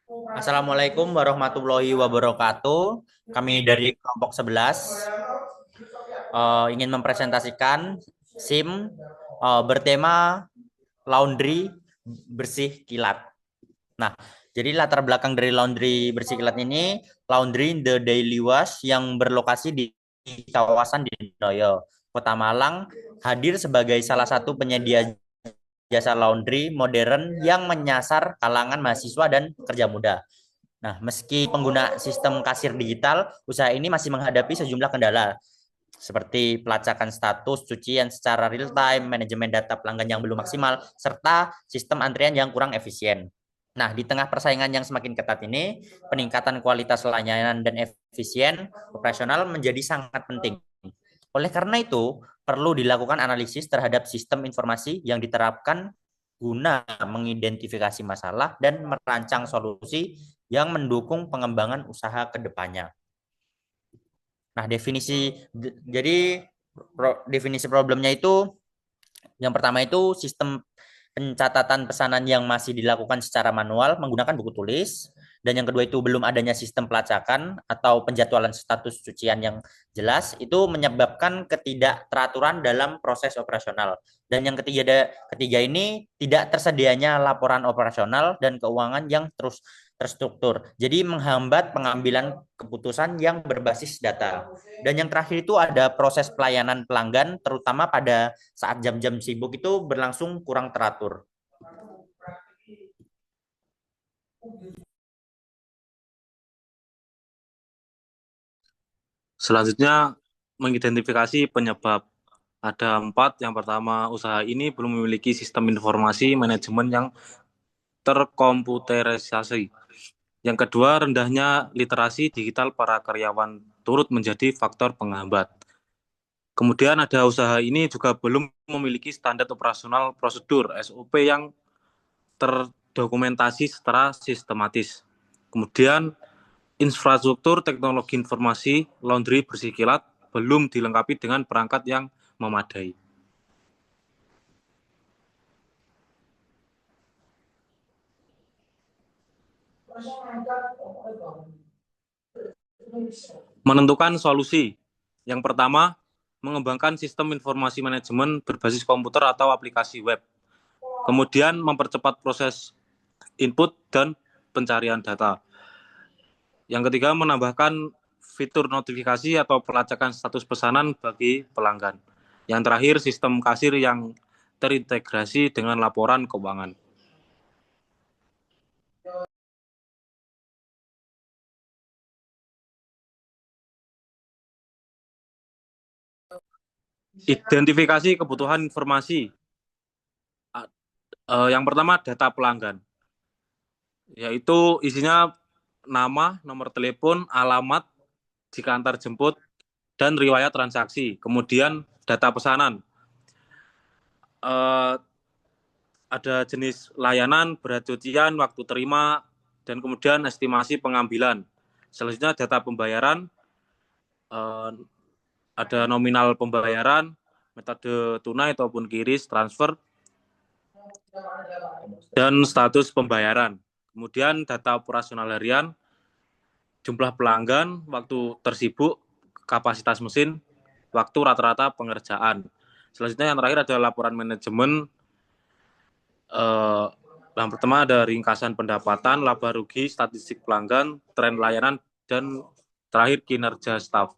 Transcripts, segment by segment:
Assalamualaikum warahmatullahi wabarakatuh. Kami dari kelompok 11 ingin mempresentasikan SIM bertema laundry bersih kilat. Nah, jadi latar belakang dari laundry bersih kilat ini, Laundry The Daily Wash yang berlokasi di kawasan Dinoyo, Kota Malang, hadir sebagai salah satu penyedia jasa laundry modern yang menyasar kalangan mahasiswa dan pekerja muda. Nah, meski pengguna sistem kasir digital, usaha ini masih menghadapi sejumlah kendala seperti pelacakan status cucian secara real time, manajemen data pelanggan yang belum maksimal, serta sistem antrian yang kurang efisien. Nah, di tengah persaingan yang semakin ketat ini, peningkatan kualitas layanan dan efisien operasional menjadi sangat penting. Oleh karena itu, perlu dilakukan analisis terhadap sistem informasi yang diterapkan guna mengidentifikasi masalah dan merancang solusi yang mendukung pengembangan usaha ke depannya. Nah, definisi problemnya itu yang pertama itu sistem pencatatan pesanan yang masih dilakukan secara manual menggunakan buku tulis, dan yang kedua itu belum adanya sistem pelacakan atau penjadwalan status cucian yang jelas itu menyebabkan ketidakteraturan dalam proses operasional. Dan yang ketiga ini tidak tersedianya laporan operasional dan keuangan yang terus terstruktur. Jadi menghambat pengambilan keputusan yang berbasis data. Dan yang terakhir itu ada proses pelayanan pelanggan terutama pada saat jam-jam sibuk itu berlangsung kurang teratur. Selanjutnya, mengidentifikasi penyebab. Ada 4. Yang pertama, usaha ini belum memiliki sistem informasi manajemen yang terkomputerisasi. Yang kedua, rendahnya literasi digital para karyawan turut menjadi faktor penghambat. Kemudian ada usaha ini juga belum memiliki standar operasional prosedur SOP yang terdokumentasi secara sistematis. Kemudian infrastruktur teknologi informasi laundry bersih kilat belum dilengkapi dengan perangkat yang memadai. Menentukan solusi. Yang pertama, mengembangkan sistem informasi manajemen berbasis komputer atau aplikasi web. Kemudian mempercepat proses input dan pencarian data. Yang ketiga, menambahkan fitur notifikasi atau pelacakan status pesanan bagi pelanggan. Yang terakhir, sistem kasir yang terintegrasi dengan laporan keuangan. Identifikasi kebutuhan informasi. Yang pertama, data pelanggan, yaitu isinya nama, nomor telepon, alamat, jika antar jemput, dan riwayat transaksi. Kemudian data pesanan, ada jenis layanan, berat cucian, waktu terima, dan kemudian estimasi pengambilan. Selanjutnya data pembayaran, ada nominal pembayaran, metode tunai ataupun kiris, transfer, dan status pembayaran. Kemudian data operasional harian, jumlah pelanggan, waktu tersibuk, kapasitas mesin, waktu rata-rata pengerjaan. Selanjutnya yang terakhir adalah laporan manajemen. Yang pertama ada ringkasan pendapatan, laba rugi, statistik pelanggan, tren layanan, dan terakhir kinerja staf.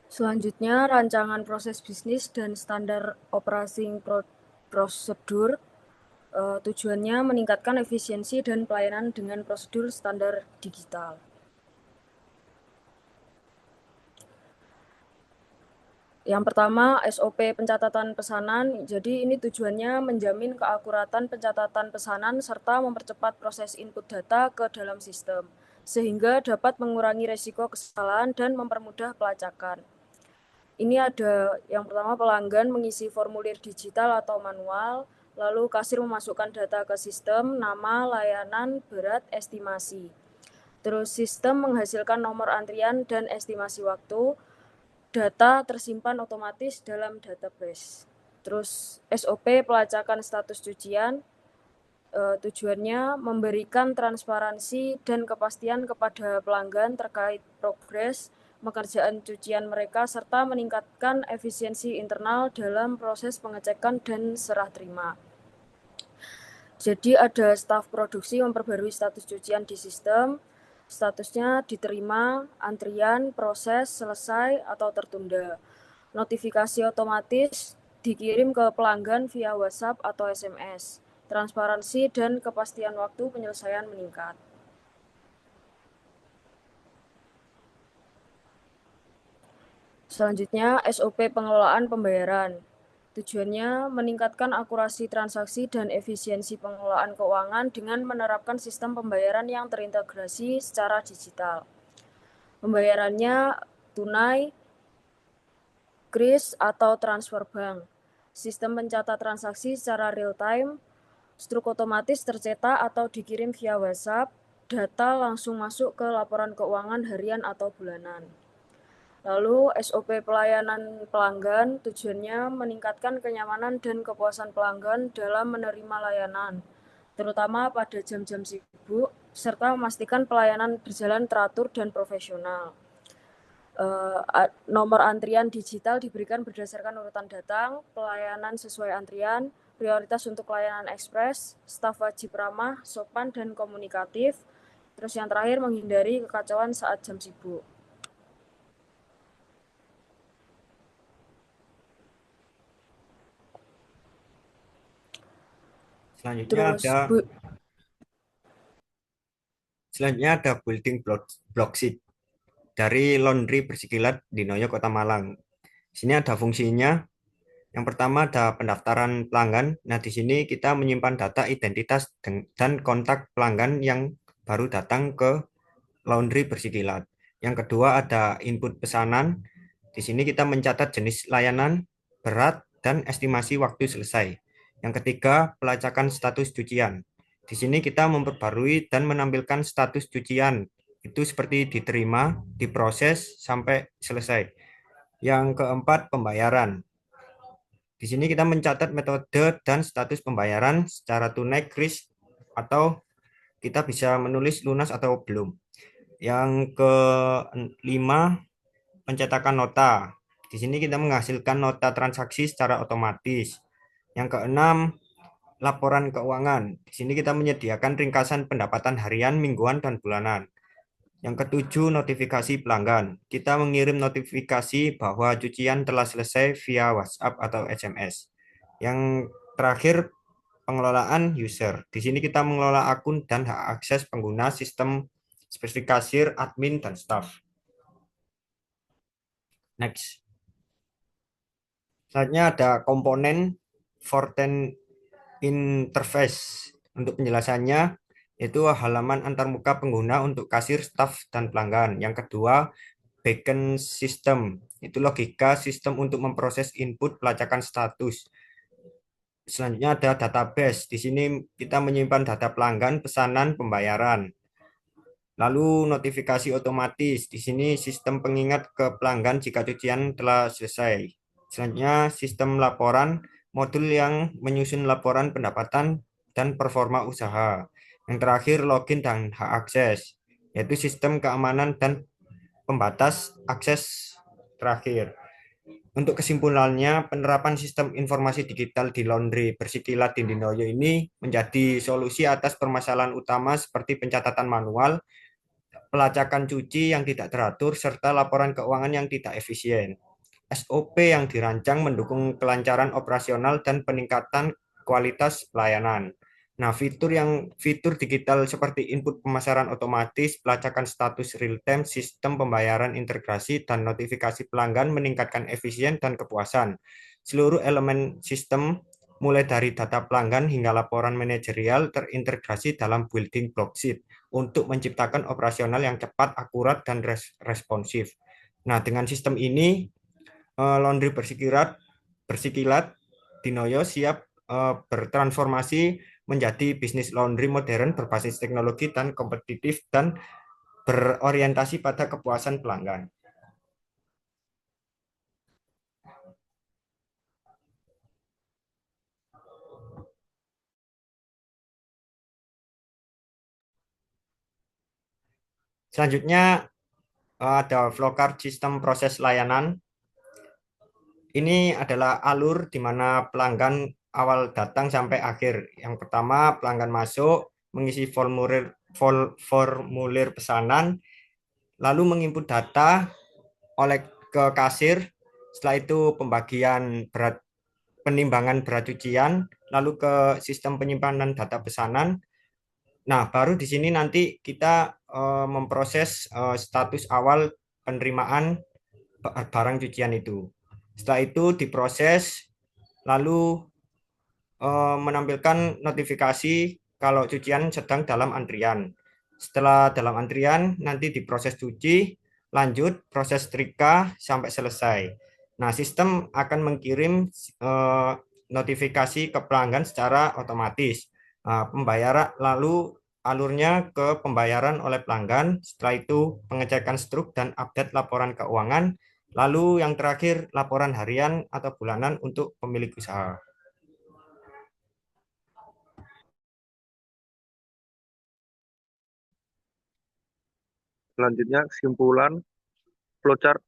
Selanjutnya, rancangan proses bisnis dan standar operasi prosedur. Tujuannya meningkatkan efisiensi dan pelayanan dengan prosedur standar digital. Yang pertama, SOP pencatatan pesanan. Jadi ini tujuannya menjamin keakuratan pencatatan pesanan serta mempercepat proses input data ke dalam sistem, sehingga dapat mengurangi risiko kesalahan dan mempermudah pelacakan. Ini ada yang pertama, pelanggan mengisi formulir digital atau manual, lalu kasir memasukkan data ke sistem, nama, layanan, berat, estimasi. Terus sistem menghasilkan nomor antrian dan estimasi waktu. Data tersimpan otomatis dalam database. Terus SOP pelacakan status cucian, tujuannya memberikan transparansi dan kepastian kepada pelanggan terkait progres pekerjaan cucian mereka serta meningkatkan efisiensi internal dalam proses pengecekan dan serah terima. Jadi ada staf produksi memperbarui status cucian di sistem, statusnya diterima, antrian, proses, selesai, atau tertunda. Notifikasi otomatis dikirim ke pelanggan via WhatsApp atau SMS. Transparansi dan kepastian waktu penyelesaian meningkat. Selanjutnya, SOP pengelolaan pembayaran. Tujuannya meningkatkan akurasi transaksi dan efisiensi pengelolaan keuangan dengan menerapkan sistem pembayaran yang terintegrasi secara digital. Pembayarannya tunai, kris, atau transfer bank. Sistem mencatat transaksi secara real-time, struk otomatis tercetak atau dikirim via WhatsApp, data langsung masuk ke laporan keuangan harian atau bulanan. Lalu SOP pelayanan pelanggan tujuannya meningkatkan kenyamanan dan kepuasan pelanggan dalam menerima layanan, terutama pada jam-jam sibuk, serta memastikan pelayanan berjalan teratur dan profesional. Nomor antrian digital diberikan berdasarkan urutan datang, pelayanan sesuai antrian, prioritas untuk layanan ekspres, staf wajib ramah, sopan, dan komunikatif. Terus yang terakhir menghindari kekacauan saat jam sibuk. Selanjutnya ada building block sheet dari Laundry Bersihkilat di Noyo Kota Malang. Di sini ada fungsinya. Yang pertama ada pendaftaran pelanggan. Nah, di sini kita menyimpan data identitas dan kontak pelanggan yang baru datang ke Laundry Bersihkilat. Yang kedua ada input pesanan. Di sini kita mencatat jenis layanan, berat, dan estimasi waktu selesai. Yang ketiga, pelacakan status cucian. Di sini kita memperbarui dan menampilkan status cucian. Itu seperti diterima, diproses, sampai selesai. Yang keempat, pembayaran. Di sini kita mencatat metode dan status pembayaran secara tunai, kris, atau kita bisa menulis lunas atau belum. Yang kelima, pencetakan nota. Di sini kita menghasilkan nota transaksi secara otomatis. Yang keenam, laporan keuangan. Di sini kita menyediakan ringkasan pendapatan harian, mingguan, dan bulanan. Yang ketujuh, notifikasi pelanggan. Kita mengirim notifikasi bahwa cucian telah selesai via WhatsApp atau SMS. Yang terakhir, pengelolaan user. Di sini kita mengelola akun dan hak akses pengguna sistem seperti kasir, admin, dan staff. Next. Selanjutnya ada komponen Forten interface. Untuk penjelasannya, yaitu halaman antarmuka pengguna untuk kasir, staf, dan pelanggan. Yang kedua, backend system. Itu logika sistem untuk memproses input pelacakan status. Selanjutnya ada database. Di sini kita menyimpan data pelanggan, pesanan, pembayaran. Lalu notifikasi otomatis. Di sini sistem pengingat ke pelanggan jika cucian telah selesai. Selanjutnya sistem laporan, modul yang menyusun laporan pendapatan dan performa usaha. Yang terakhir login dan hak akses, yaitu sistem keamanan dan pembatas akses terakhir. Untuk kesimpulannya, penerapan sistem informasi digital di Laundry Bersihkilat di Noyo ini menjadi solusi atas permasalahan utama seperti pencatatan manual, pelacakan cuci yang tidak teratur, serta laporan keuangan yang tidak efisien. SOP yang dirancang mendukung kelancaran operasional dan peningkatan kualitas pelayanan. Nah, fitur digital seperti input pemasaran otomatis, pelacakan status real-time, sistem pembayaran integrasi, dan notifikasi pelanggan meningkatkan efisien dan kepuasan. Seluruh elemen sistem, mulai dari data pelanggan hingga laporan manajerial, terintegrasi dalam building block sheet untuk menciptakan operasional yang cepat, akurat, dan responsif. Nah, dengan sistem ini, Laundry Bersihkilat di Noyo siap bertransformasi menjadi bisnis laundry modern berbasis teknologi dan kompetitif dan berorientasi pada kepuasan pelanggan. Selanjutnya ada flowchart sistem proses layanan. Ini adalah alur di mana pelanggan awal datang sampai akhir. Yang pertama, pelanggan masuk, mengisi formulir pesanan, lalu menginput data oleh ke kasir. Setelah itu penimbangan berat cucian, lalu ke sistem penyimpanan data pesanan. Nah, baru di sini nanti kita memproses status awal penerimaan barang cucian itu. Setelah itu diproses, lalu menampilkan notifikasi kalau cucian sedang dalam antrian. Setelah dalam antrian, nanti diproses cuci, lanjut proses setrika sampai selesai. Nah, sistem akan mengirim notifikasi ke pelanggan secara otomatis. Pembayaran lalu alurnya ke pembayaran oleh pelanggan, setelah itu pengecekan struk dan update laporan keuangan, lalu yang terakhir laporan harian atau bulanan untuk pemilik usaha. Selanjutnya, kesimpulan flowchart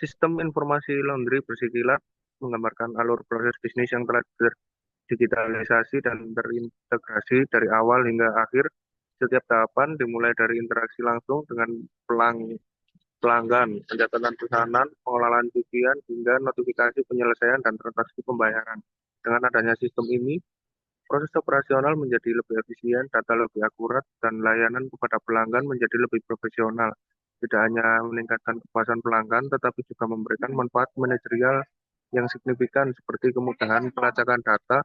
sistem informasi laundry bersih kilat menggambarkan alur proses bisnis yang telah terdigitalisasi dan terintegrasi dari awal hingga akhir. Setiap tahapan dimulai dari interaksi langsung dengan pelanggan, pencatatan pesanan, pengelolaan cucian, hingga notifikasi penyelesaian dan transaksi pembayaran. Dengan adanya sistem ini, proses operasional menjadi lebih efisien, data lebih akurat, dan layanan kepada pelanggan menjadi lebih profesional. Tidak hanya meningkatkan kepuasan pelanggan, tetapi juga memberikan manfaat manajerial yang signifikan seperti kemudahan pelacakan data,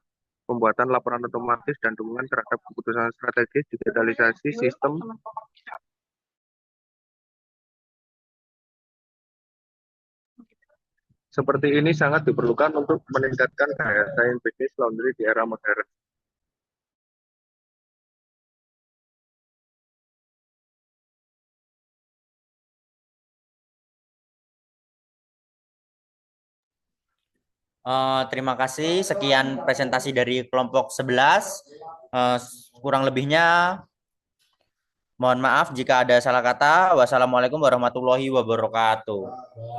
pembuatan laporan otomatis, dan dukungan terhadap keputusan strategis. Digitalisasi sistem seperti ini sangat diperlukan untuk meningkatkan daya saing bisnis laundry di era modern. Terima kasih. Sekian presentasi dari kelompok 11. Kurang lebihnya mohon maaf jika ada salah kata. Wassalamualaikum warahmatullahi wabarakatuh.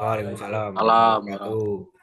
Waalaikumsalam Salam. warahmatullahi wabarakatuh.